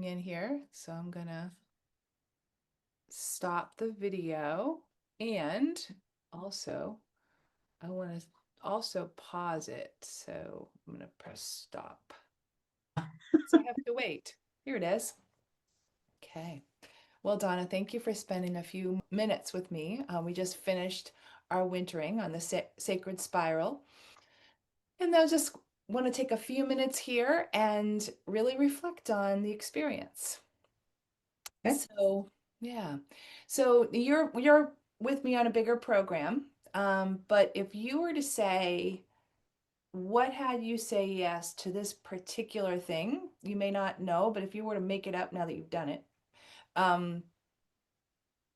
in here. So I'm gonna stop the video, and also I want to also pause it. So I'm gonna press stop. So I have to wait. Here it is. Okay. Well, Donna, thank you for spending a few minutes with me. We just finished our wintering on the sacred spiral. And I just want to take a few minutes here and really reflect on the experience. Okay. So, yeah. So you're with me on a bigger program. But if you were to say, what had you say yes to this particular thing? You may not know, but if you were to make it up now that you've done it, um,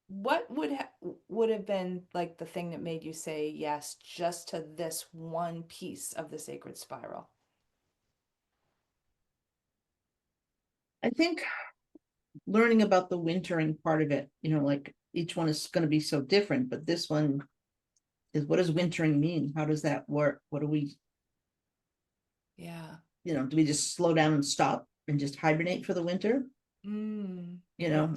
what would have been like the thing that made you say yes just to this one piece of the sacred spiral? I think learning about the wintering part of it, like each one is going to be so different, but this one is, what does wintering mean? How does that work? What do we, Yeah. do we just slow down and stop and just hibernate for the winter? Mm.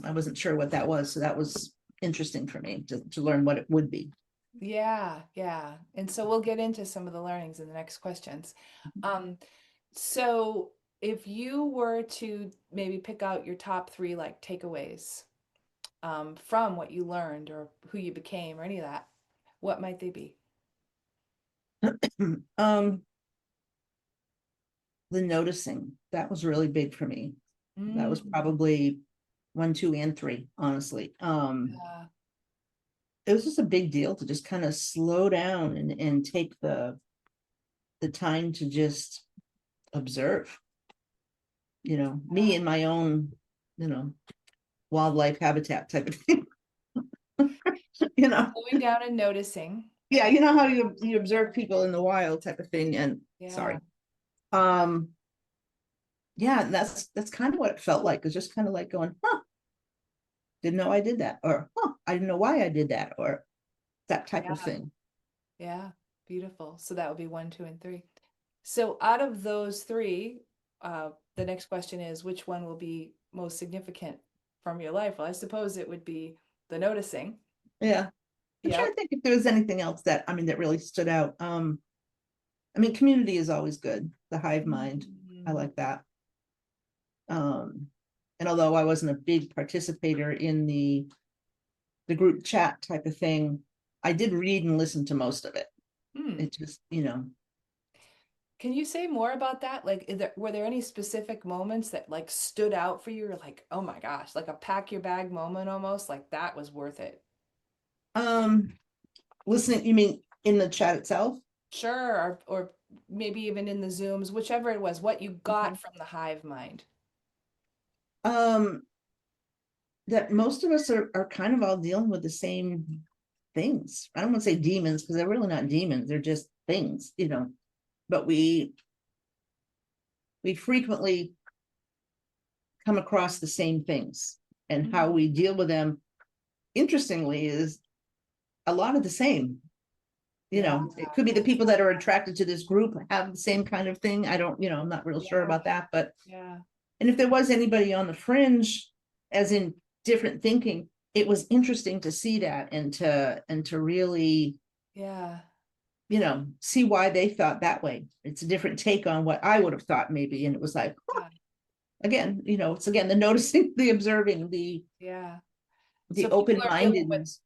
I wasn't sure what that was. So that was interesting for me to learn what it would be. Yeah, yeah. And so we'll get into some of the learnings in the next questions. Um, so if you were to maybe pick out your top three like takeaways from what you learned or who you became or any of that, what might they be? um, the noticing, that was really big for me. That was Mm, probably one, two, and three, honestly. yeah, It was just a big deal to just kind of slow down and take the time to just observe, me yeah. in my own, you know, wildlife habitat type of thing. you know, Slowing down and noticing. yeah, you know how you observe people in the wild type of thing. And Yeah, sorry. Um, yeah, and that's kind of what it felt like. It was just kind of like going, huh, didn't know I did that, or I didn't know why I did that, or that type of yeah, thing. yeah. Beautiful. So that would be one, two, and three. So out of those three, the next question is which one will be most significant from your life? Well, I suppose it would be the noticing. Yeah. I'm trying Yep. to think if there was anything else that really stood out. Community is always good. The hive mind. I Mm, like that. Um, and although I wasn't a big participator in the group chat type of thing, I did read and listen to most of it. hmm. It just, Can you say more about that? Like, were there any specific moments that like stood out for you? Or like, oh my gosh, like a pack your bag moment almost, like that was worth it. um, listening, you mean in the chat itself? Sure, or maybe even in the Zooms, whichever it was, what you got Mhm. from the hive mind. Um, that most of us are kind of all dealing with the same things. I don't want to say demons because they're really not demons, they're just things, but we frequently come across the same things, and how Mm, we deal with them, interestingly, is a lot of the same. yeah, It could be the people that are attracted to this group have the same kind of thing. I don't, I'm not real sure yeah, about that, but yeah, and if there was anybody on the fringe, as in different thinking, it was interesting to see that and to really, yeah, see why they thought that way. It's a different take on what I would have thought maybe. And it was like, yeah, again, it's again the noticing, the observing, the yeah. the So people are dealing with open-mindedness.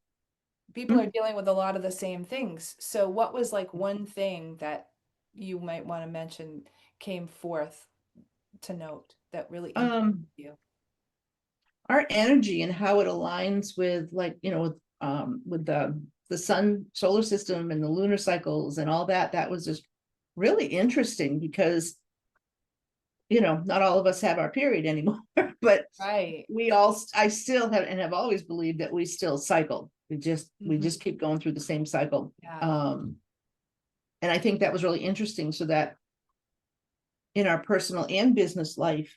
people Hmm? are dealing with a lot of the same things. So what was like one thing that you might want to mention came forth to note that really impacted Um, you? our energy and how it aligns with, like, with the sun solar system and the lunar cycles and all that. That was just really interesting because not all of us have our period anymore, but Right. I still have and have always believed that we still cycle. We Hmm. just keep going through the same cycle. Yeah. And I think that was really interesting, so that in our personal and business life,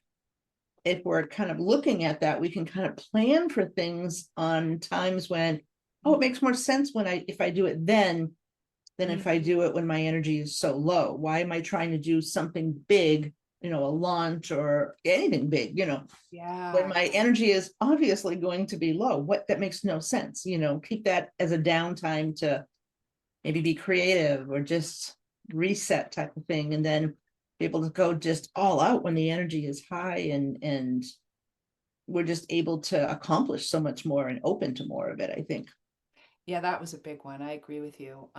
if we're kind of looking at that, we can kind of plan for things on times when, oh, it makes more sense if I do it then than if I Mm-hmm. do it when my energy is so low. Why am I trying to do something big a launch or anything big, when Yeah. my energy is obviously going to be low. What that makes no sense, keep that as a downtime to maybe be creative or just reset type of thing, and then be able to go just all out when the energy is high, and we're just able to accomplish so much more and open to more of it, I think. Yeah, that was a big one. I agree with you.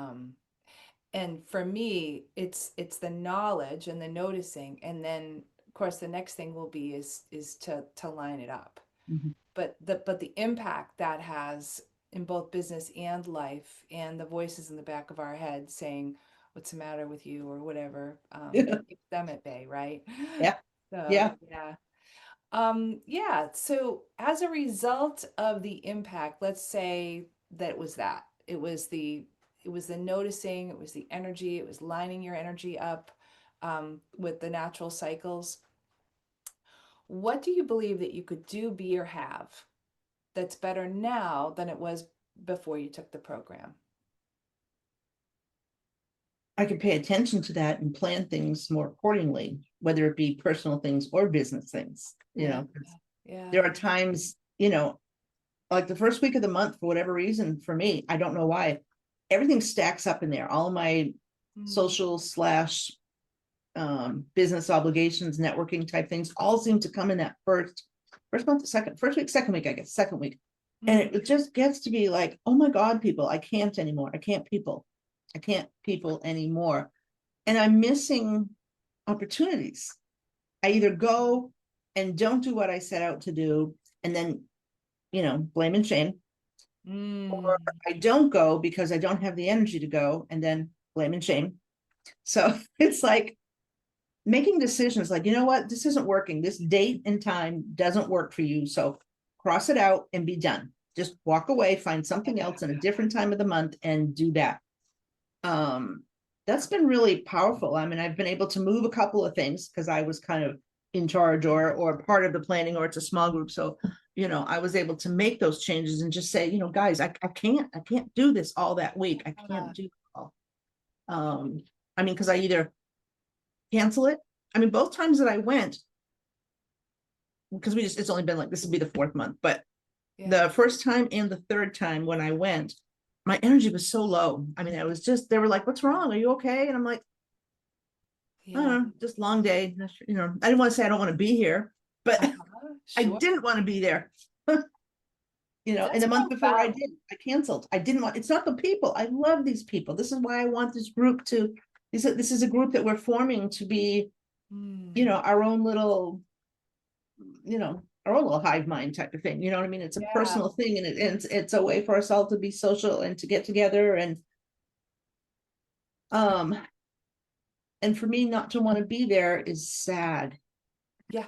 And for me, it's the knowledge and the noticing, and then of course the next thing will be is to line it up. Mhm. But the impact that has in both business and life, and the voices in the back of our head saying, "What's the matter with you?" or whatever, Yeah, keep them at bay, right? yeah, So yeah. yeah. Yeah, so as a result of the impact, let's say that it was the noticing, it was the energy, it was lining your energy up with the natural cycles. What do you believe that you could do, be, or have that's better now than it was before you took the program? I can pay attention to that and plan things more accordingly, whether it be personal things or business things. Yeah, yeah. There are times, like the first week of the month, for whatever reason, for me, I don't know why, everything stacks up in there. All of my Mm, social slash business obligations, networking type things, all seem to come in that first month, first week, second week, I guess, second week. And mm, it just gets to be like, oh my God, people, I can't anymore. I can't people anymore. And I'm missing opportunities. I either go and don't do what I set out to do, and then, blame and shame, or mm. I don't go because I don't have the energy to go, and then blame and shame. So it's like making decisions like, you know what, this isn't working. This date and time doesn't work for you. So cross it out and be done. Just walk away, find something else in a different time of the month and do that. Um, that's been really powerful. I mean, I've been able to move a couple of things because I was kind of in charge or part of the planning, or it's a small group. So, I was able to make those changes and just say, guys, I can't do this all that week. I can't Yeah, do it all. Um, I mean, because I either cancel it. I mean, both times that I went, because it's only been like, this will be the fourth month, but yeah, the first time and the third time when I went, my energy was so low. I mean, I was just, they were like, what's wrong? Are you okay? And I'm like, I don't yeah. know, just long day. I didn't want to say I don't want to be here, but Uh-huh, I sure. didn't want to be there. And That's the month before I profound. did, I canceled. I didn't want, it's not the people. I love these people. This is why I want this group to, this is a group that we're forming to be, Mm, our own little, our own little hive mind type of thing. You know what I mean? It's a yeah. personal thing, and it's a way for us all to be social and to get together, um and for me not to want to be there is sad. Yeah,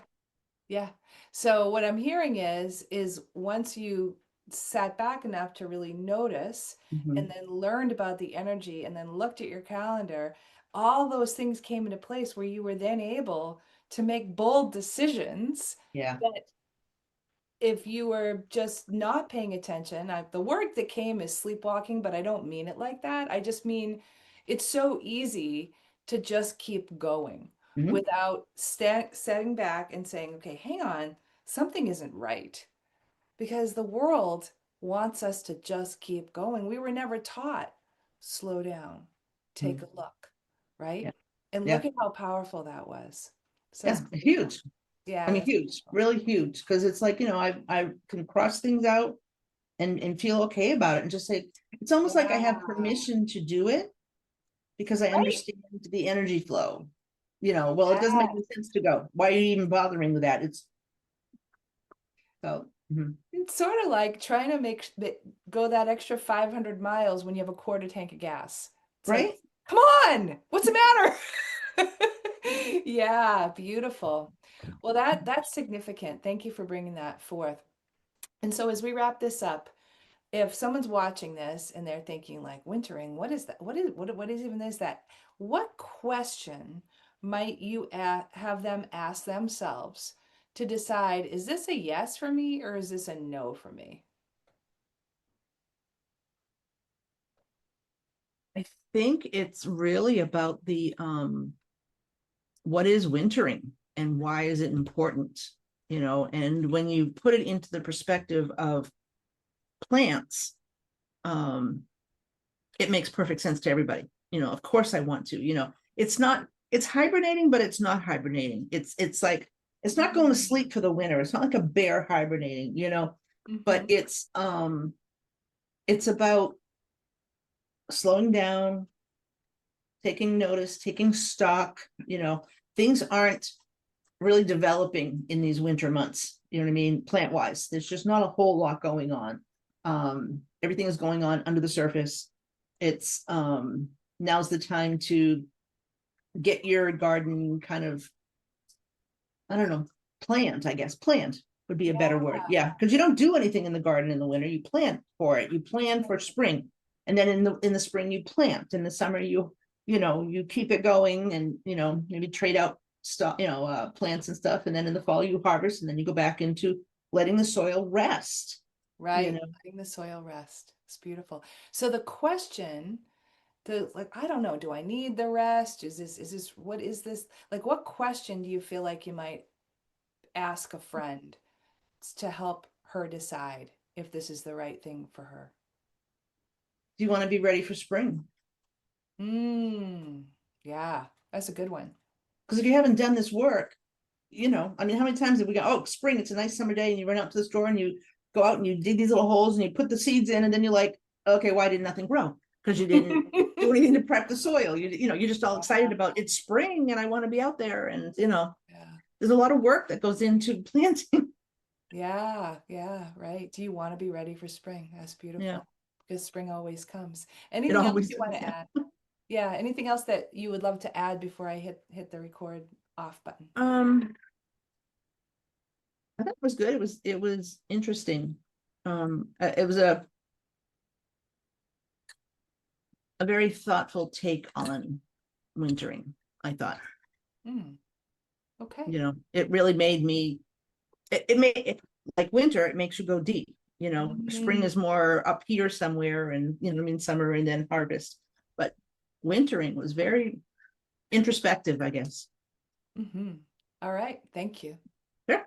yeah. So what I'm hearing is once you sat back enough to really notice and Mhm. then learned about the energy and then looked at your calendar, all those things came into place where you were then able to make bold decisions Yeah. that if you were just not paying attention, the word that came is sleepwalking, but I don't mean it like that. I just mean it's so easy to just keep going Mhm. without setting back and saying, okay, hang on, something isn't right. Because the world wants us to just keep going. We were never taught, slow down, take Mhm. a look, right? Yeah. And Yeah. look at how powerful that was. So it's Yeah, beautiful. huge. I Yeah, mean, that's huge, beautiful. really huge, because it's like, I can cross things out and feel okay about it, and just say, it's almost like I Yeah. have permission to do it because I Right. understand the energy flow. Well, it doesn't make Yeah. any sense to go. Why are you even bothering with that? It's so. Mhm. It's sort of like trying to go that extra 500 miles when you have a quarter tank of gas. It's like, Right. come on, what's the matter? Yeah, beautiful. Well, that's significant. Thank you for bringing that forth. And so as we wrap this up, if someone's watching this and they're thinking like wintering, what is that? What is even is that? What question might you have them ask themselves to decide, is this a yes for me or is this a no for me? I think it's really about the what is wintering? and why is it important? And when you put it into the perspective of plants, it makes perfect sense to everybody. Of course I want to, it's hibernating, but it's not hibernating. It's like, it's not going to sleep for the winter. It's not like a bear hibernating, but Mhm. it's about slowing down, taking notice, taking stock. Things aren't really developing in these winter months. You know what I mean? Plant wise, there's just not a whole lot going on. Everything is going on under the surface. It's now's the time to get your garden kind of, I don't know, plant, I guess. Plant would be a better word. Yeah, because you don't do anything in the garden in the winter. You plant for it. You plan for spring. And then in the spring you plant. In the summer you keep it going, and maybe trade out stuff, plants and stuff. And then in the fall you harvest, and then you go back into letting the soil rest. Right, letting the soil rest. It's beautiful. So the question, I don't know, do I need the rest? What is this? Like, what question do you feel like you might ask a friend to help her decide if this is the right thing for her? Do you want to be ready for spring? Yeah, that's a good one. Because if you haven't done this work, I mean, how many times have we go, oh, spring, it's a nice summer day, and you run out to the store and you go out and you dig these little holes and you put the seeds in, and then you're like, okay, why did nothing grow? Because you didn't do anything to prep the soil. You're just all excited about it's spring and I want to be out there. And Yeah. there's a lot of work that goes into planting. Yeah, yeah, right. Do you want to be ready for spring? That's Yeah, beautiful because spring always comes. it Anything else always you want does. to Yeah. add? Yeah, anything else that you would love to add before I hit the record off button? I thought it was good. It was interesting. It was a very thoughtful take on wintering, I thought. Hmm. Okay. It really made me, it made it, like winter, it makes you go deep. Spring Mm, is more up here somewhere, and I mean summer and then harvest. But wintering was very introspective, I guess. all right. Thank you.